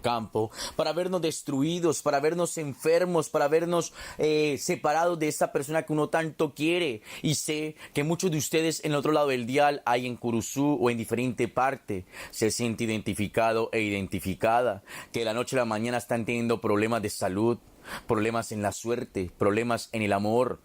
campo, para vernos destruidos, para vernos enfermos, para vernos separados de esa persona que uno tanto quiere. Y sé que muchos de ustedes en el otro lado del dial, hay en Curuzú o en diferente parte, se siente identificado e identificada, que de la noche a la mañana están teniendo problemas de salud, problemas en la suerte, problemas en el amor,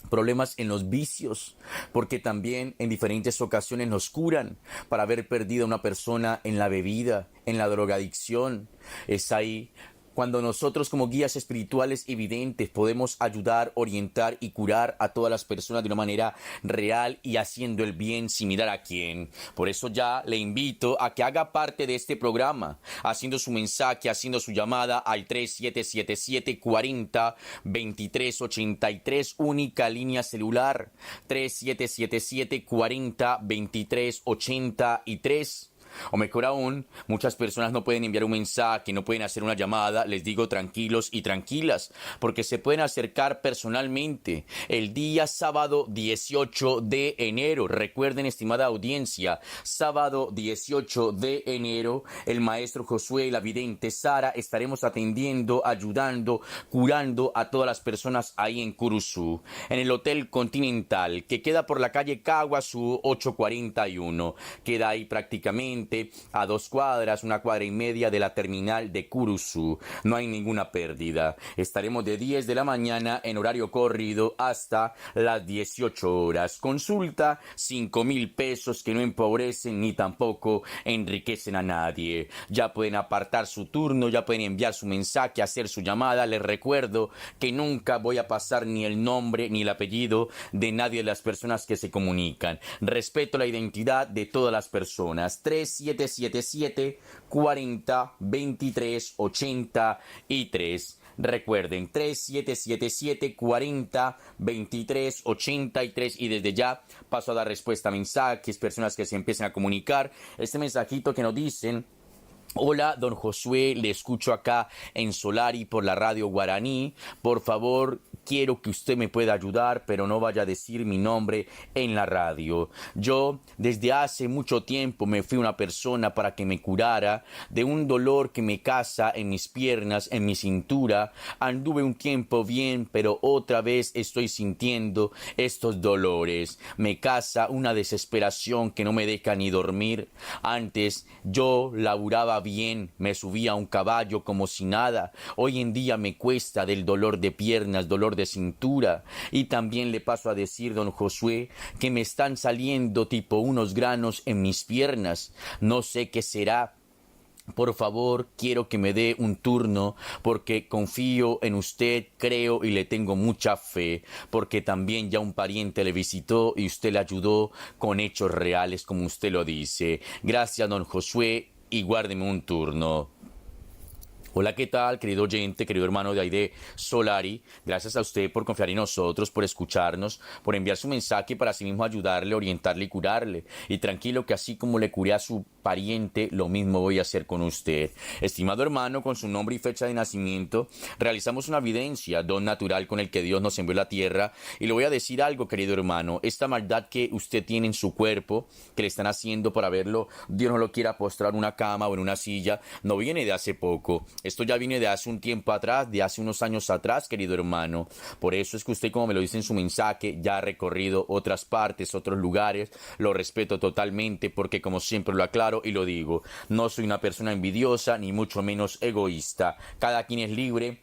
problemas en los vicios, porque también en diferentes ocasiones nos curan para haber perdido a una persona en la bebida, en la drogadicción. Es ahí cuando nosotros como guías espirituales y videntes podemos ayudar, orientar y curar a todas las personas de una manera real y haciendo el bien sin mirar a quién. Por eso ya le invito a que haga parte de este programa, haciendo su mensaje, haciendo su llamada al 3777-40-2383, única línea celular, 3777-40-2383. O mejor aún, muchas personas no pueden enviar un mensaje, no pueden hacer una llamada. Les digo tranquilos y tranquilas, porque se pueden acercar personalmente el día sábado 18 de enero. Recuerden, estimada audiencia, sábado 18 de enero, el maestro Josué y la vidente Sara estaremos atendiendo, ayudando, curando a todas las personas ahí en Curuzú, en el Hotel Continental, que queda por la calle Caguazú 841. Queda ahí prácticamente a 2 cuadras, 1 cuadra y media de la terminal de Curuzú. No hay ninguna pérdida. Estaremos de 10 de la mañana en horario corrido hasta las 18 horas. Consulta, 5,000 pesos que no empobrecen ni tampoco enriquecen a nadie. Ya pueden apartar su turno, ya pueden enviar su mensaje, hacer su llamada. Les recuerdo que nunca voy a pasar ni el nombre ni el apellido de nadie de las personas que se comunican. Respeto la identidad de todas las personas. 3777-40-2383. Recuerden, 3777-40-2383. Y desde ya paso a dar respuesta a mensajes, personas que se empiezan a comunicar. Este mensajito que nos dicen: hola, don Josué, le escucho acá en Solari por la radio Guaraní. Por favor, quiero que usted me pueda ayudar, pero no vaya a decir mi nombre en la radio. Yo desde hace mucho tiempo me fui una persona para que me curara de un dolor que me caza en mis piernas, en mi cintura. Anduve un tiempo bien, pero otra vez estoy sintiendo estos dolores. Me caza una desesperación que no me deja ni dormir. Antes yo laburaba bien, me subía a un caballo como si nada. Hoy en día me cuesta del dolor de piernas, dolor de cintura. Y también le paso a decir, don Josué, que me están saliendo tipo unos granos en mis piernas. No sé qué será. Por favor, quiero que me dé un turno, porque confío en usted, creo y le tengo mucha fe, porque también ya un pariente le visitó y usted le ayudó con hechos reales, como usted lo dice. Gracias, don Josué, y guárdeme un turno. Hola, ¿qué tal, querido oyente, querido hermano de Aide Solari? Gracias a usted por confiar en nosotros, por escucharnos, por enviar su mensaje para así mismo ayudarle, orientarle y curarle. Y tranquilo que así como le curé a su pariente, lo mismo voy a hacer con usted. Estimado hermano, con su nombre y fecha de nacimiento, realizamos una evidencia, don natural con el que Dios nos envió a la tierra. Y le voy a decir algo, querido hermano, esta maldad que usted tiene en su cuerpo, que le están haciendo para verlo, Dios no lo quiera postrar en una cama o en una silla, no viene de hace poco. Esto ya viene de hace un tiempo atrás, de hace unos años atrás, querido hermano. Por eso es que usted, como me lo dice en su mensaje, ya ha recorrido otras partes, otros lugares. Lo respeto totalmente porque, como siempre lo aclaro y lo digo, no soy una persona envidiosa ni mucho menos egoísta. Cada quien es libre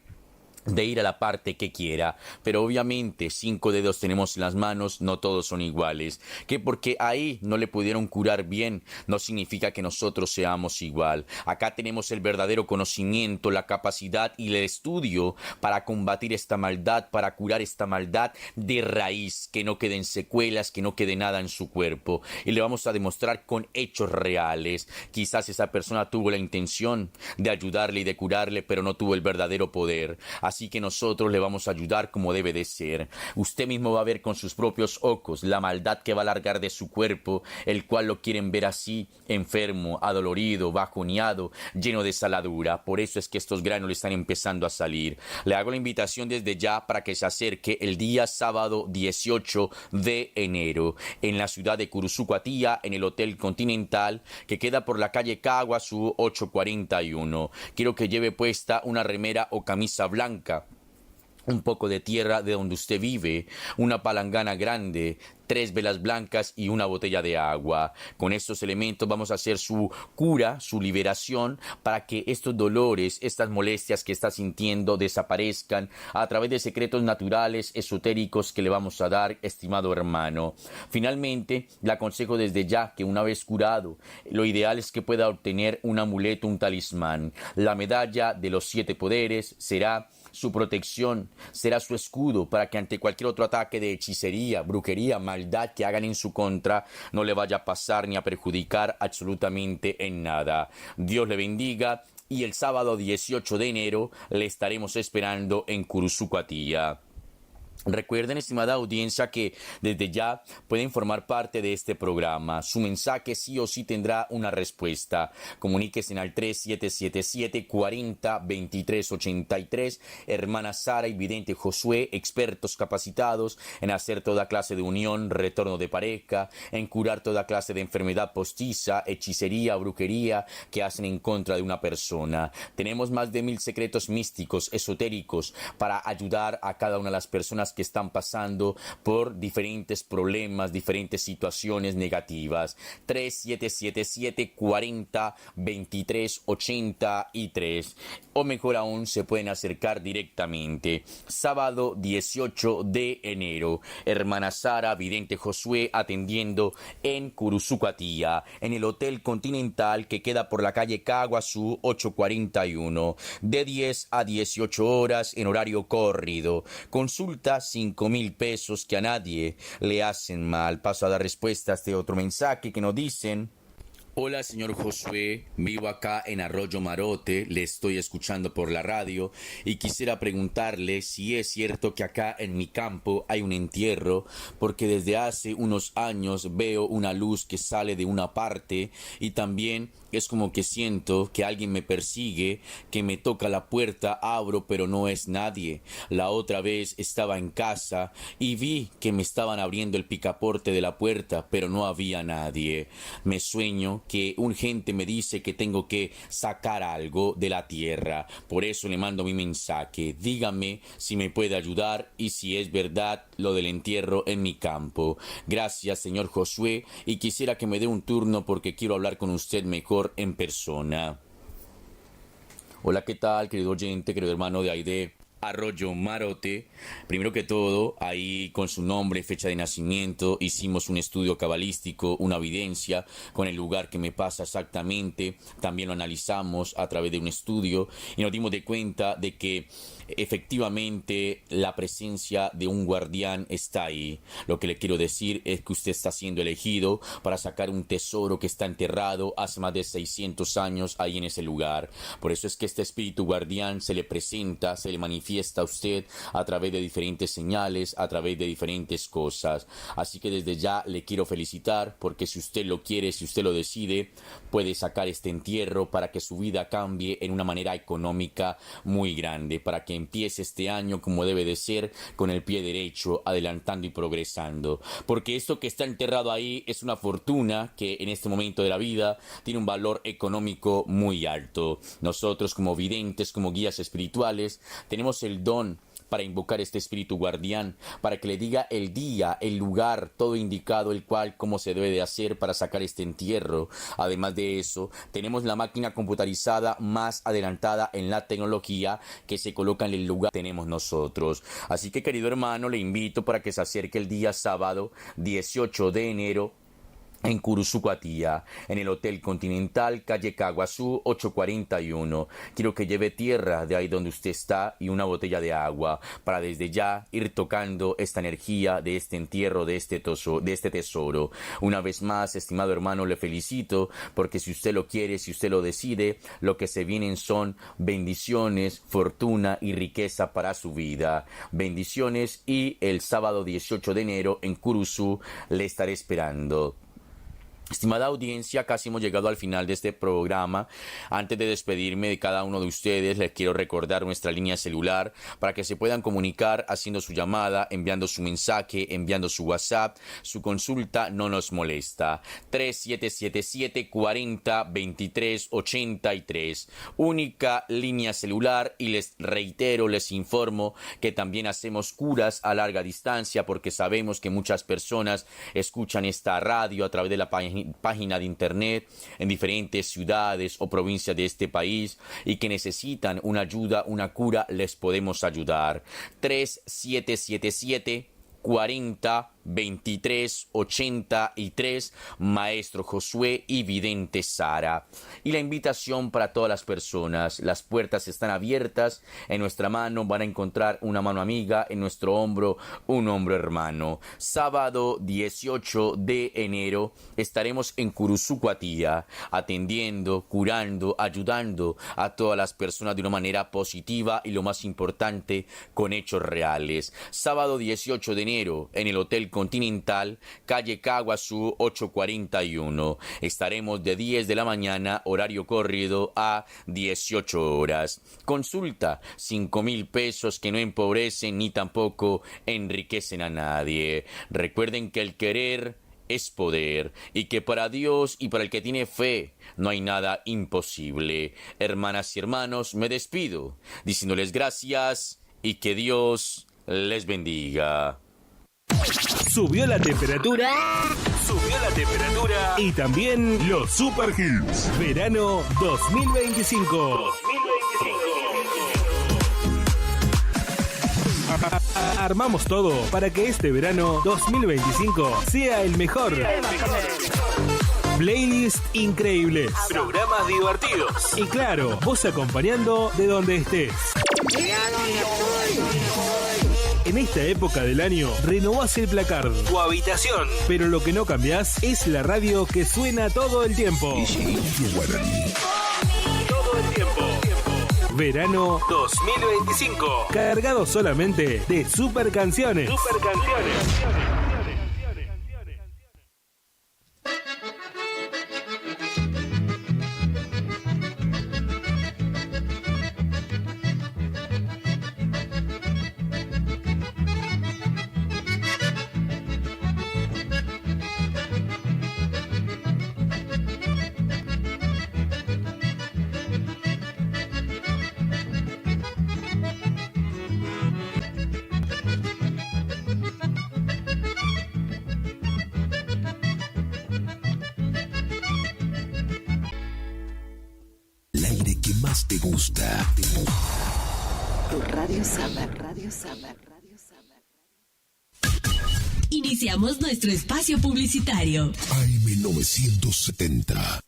de ir a la parte que quiera, pero obviamente 5 dedos tenemos en las manos, no todos son iguales, que porque ahí no le pudieron curar bien, no significa que nosotros seamos igual. Acá tenemos el verdadero conocimiento, la capacidad y el estudio para combatir esta maldad, para curar esta maldad de raíz, que no queden secuelas, que no quede nada en su cuerpo, y le vamos a demostrar con hechos reales. Quizás esa persona tuvo la intención de ayudarle y de curarle, pero no tuvo el verdadero poder. Así así que nosotros le vamos a ayudar como debe de ser. Usted mismo va a ver con sus propios ojos la maldad que va a largar de su cuerpo, el cual lo quieren ver así, enfermo, adolorido, bajoneado, lleno de saladura. Por eso es que estos granos le están empezando a salir. Le hago la invitación desde ya para que se acerque el día sábado 18 de enero en la ciudad de Curuzucuatía, en el Hotel Continental, que queda por la calle Caguazú 841. Quiero que lleve puesta una remera o camisa blanca, un poco de tierra de donde usted vive, una palangana grande, 3 velas blancas y una botella de agua. Con estos elementos vamos a hacer su cura, su liberación, para que estos dolores, estas molestias que está sintiendo desaparezcan a través de secretos naturales, esotéricos que le vamos a dar, estimado hermano. Finalmente, le aconsejo desde ya que una vez curado, lo ideal es que pueda obtener un amuleto, un talismán. La medalla de los 7 poderes será su protección, será su escudo para que ante cualquier otro ataque de hechicería, brujería, maldad que hagan en su contra, no le vaya a pasar ni a perjudicar absolutamente en nada. Dios le bendiga y el sábado 18 de enero le estaremos esperando en Curuzucuatía. Recuerden, estimada audiencia, que desde ya pueden formar parte de este programa. Su mensaje sí o sí tendrá una respuesta. Comuníquese al 3777-40-2383. Hermana Sara y vidente Josué, expertos capacitados en hacer toda clase de unión, retorno de pareja, en curar toda clase de enfermedad postiza, hechicería, brujería que hacen en contra de una persona. Tenemos más de 1000 secretos místicos, esotéricos, para ayudar a cada una de las personas que están pasando por diferentes problemas, diferentes situaciones negativas. 3777-40-2383, o mejor aún, se pueden acercar directamente. Sábado 18 de enero, hermana Sara, vidente Josué, atendiendo en Curuzucuatía, en el Hotel Continental que queda por la calle Caguazú 841, de 10 a 18 horas en horario corrido. Consulta 5,000 pesos, que a nadie le hacen mal. Paso a dar respuesta a este otro mensaje que nos dicen: hola, señor Josué, vivo acá en Arroyo Marote, le estoy escuchando por la radio y quisiera preguntarle si es cierto que acá en mi campo hay un entierro, porque desde hace unos años veo una luz que sale de una parte y también es como que siento que alguien me persigue, que me toca la puerta, abro, pero no es nadie. La otra vez estaba en casa y vi que me estaban abriendo el picaporte de la puerta, pero no había nadie. Me sueño que un gente me dice que tengo que sacar algo de la tierra. Por eso le mando mi mensaje. Dígame si me puede ayudar y si es verdad lo del entierro en mi campo. Gracias, señor Josué, y quisiera que me dé un turno porque quiero hablar con usted mejor en persona. Hola, ¿qué tal, querido oyente, querido hermano de Aide Arroyo Marote? Primero que todo, ahí con su nombre, fecha de nacimiento, hicimos un estudio cabalístico, una evidencia con el lugar que me pasa exactamente. También lo analizamos a través de un estudio y nos dimos de cuenta de que efectivamente la presencia de un guardián está ahí. Lo que le quiero decir es que usted está siendo elegido para sacar un tesoro que está enterrado hace más de 600 años ahí en ese lugar. Por eso es que este espíritu guardián se le presenta, se le manifiesta a usted a través de diferentes señales, a través de diferentes cosas. Así que desde ya le quiero felicitar, porque si usted lo quiere, si usted lo decide, puede sacar este entierro para que su vida cambie en una manera económica muy grande, para que empiece este año como debe de ser, con el pie derecho, adelantando y progresando. Porque esto que está enterrado ahí es una fortuna que en este momento de la vida tiene un valor económico muy alto. Nosotros, como videntes, como guías espirituales, tenemos el don para invocar este espíritu guardián, para que le diga el día, el lugar, todo indicado, el cual, cómo se debe de hacer para sacar este entierro. Además de eso, tenemos la máquina computarizada más adelantada en la tecnología que se coloca en el lugar que tenemos nosotros. Así que, querido hermano, le invito para que se acerque el día sábado 18 de enero en Curuzucuatía, en el Hotel Continental, calle Caguazú, 841. Quiero que lleve tierra de ahí donde usted está y una botella de agua para desde ya ir tocando esta energía de este entierro, de este tesoro. Una vez más, estimado hermano, le felicito porque si usted lo quiere, si usted lo decide, lo que se vienen son bendiciones, fortuna y riqueza para su vida. Bendiciones y el sábado 18 de enero en Curuzú le estaré esperando. Estimada audiencia, casi hemos llegado al final de este programa. Antes de despedirme de cada uno de ustedes, les quiero recordar nuestra línea celular para que se puedan comunicar haciendo su llamada, enviando su mensaje, enviando su WhatsApp. Su consulta no nos molesta. 3777-40-23-83. Única línea celular y les reitero, les informo que también hacemos curas a larga distancia porque sabemos que muchas personas escuchan esta radio a través de la página de internet en diferentes ciudades o provincias de este país y que necesitan una ayuda, una cura, les podemos ayudar. 3777 40 23 83, Maestro Josué y Vidente Sara. Y la invitación para todas las personas, las puertas están abiertas, en nuestra mano van a encontrar una mano amiga, en nuestro hombro un hombro hermano. Sábado 18 de enero estaremos en Curuzucuatía atendiendo, curando, ayudando a todas las personas de una manera positiva y lo más importante, con hechos reales. Sábado 18 de enero en el Hotel Continental, calle Caguazú 841. Estaremos de 10 de la mañana, horario corrido, a 18 horas. Consulta, 5,000 pesos que no empobrecen ni tampoco enriquecen a nadie. Recuerden que el querer es poder y que para Dios y para el que tiene fe no hay nada imposible. Hermanas y hermanos, me despido diciéndoles gracias y que Dios les bendiga. Subió la temperatura y también los Super Hits. Verano 2025. Armamos todo para que este verano 2025 sea el mejor. Playlists increíbles, programas divertidos y claro, vos acompañando de donde estés. En esta época del año, renovás el placard, tu habitación, pero lo que no cambiás es la radio que suena todo el tiempo. Todo el tiempo. Verano 2025. Cargado solamente de super canciones. Te gusta. Tu Radio Summer. Iniciamos nuestro espacio publicitario. AM970.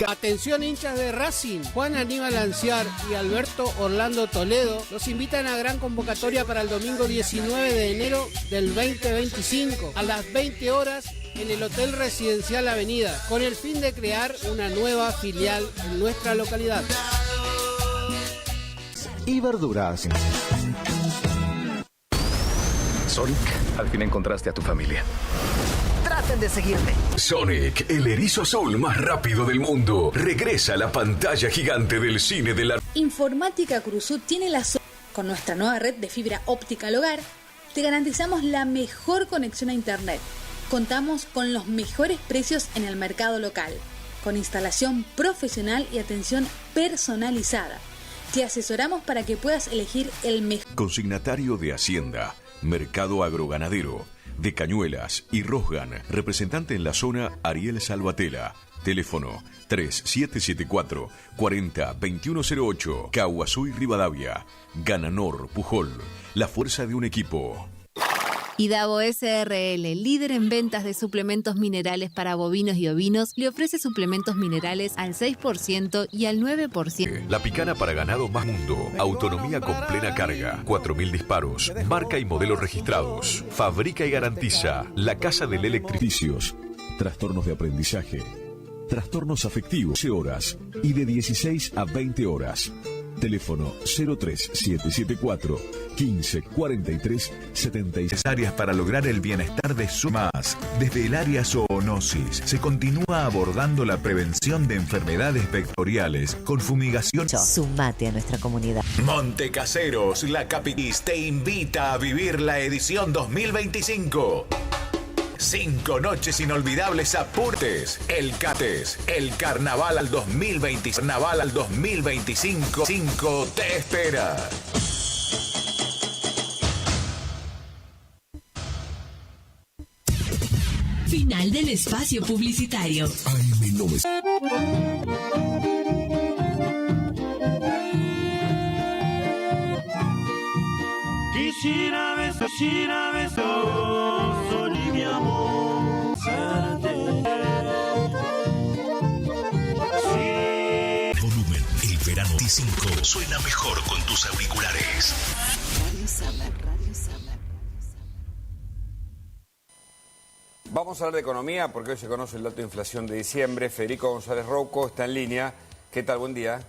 Atención hinchas de Racing, Juan Aníbal Anciar y Alberto Orlando Toledo los invitan a gran convocatoria para el domingo 19 de enero del 2025 a las 20 horas en el Hotel Residencial Avenida, con el fin de crear una nueva filial en nuestra localidad. Y verduras. Sonic, al fin encontraste a tu familia. Traten de seguirme. Sonic, el erizo azul más rápido del mundo, regresa a la pantalla gigante del cine de la... Informática Cruzú tiene la con nuestra nueva red de fibra óptica al hogar, te garantizamos la mejor conexión a internet. Contamos con los mejores precios en el mercado local, con instalación profesional y atención personalizada. Te asesoramos para que puedas elegir el mejor. Consignatario de Hacienda, Mercado Agroganadero, de Cañuelas y Rosgan, representante en la zona Ariel Salvatella. Teléfono 3774-40-2108, Caguazú y Rivadavia. Gananor Pujol, la fuerza de un equipo. Idavo SRL, líder en ventas de suplementos minerales para bovinos y ovinos, le ofrece suplementos minerales al 6% y al 9%. La picana para ganado más mundo. Autonomía con plena carga. 4.000 disparos. Marca y modelo registrados. Fabrica y garantiza. La Casa del Electricios. Trastornos de aprendizaje. Trastornos afectivos. 12 horas y de 16 a 20 horas. Teléfono 03774 15 43 76. Necesarias para lograr el bienestar de su más. Desde el área zoonosis se continúa abordando la prevención de enfermedades vectoriales con fumigación. Sumate a nuestra comunidad. Montecaseros, la Capitis te invita a vivir la edición 2025. 5 noches inolvidables a Purtes, el Cates, el Carnaval al 2025, Carnaval al 2025, 5 te espera. Final del espacio publicitario. Quisiera besos, mi amor, Volumen, el verano 25 suena mejor con tus auriculares. Radio Summer, Radio Summer. Vamos a hablar de economía porque hoy se conoce el dato de inflación de diciembre. Federico González Rouco está en línea. ¿Qué tal? Buen día.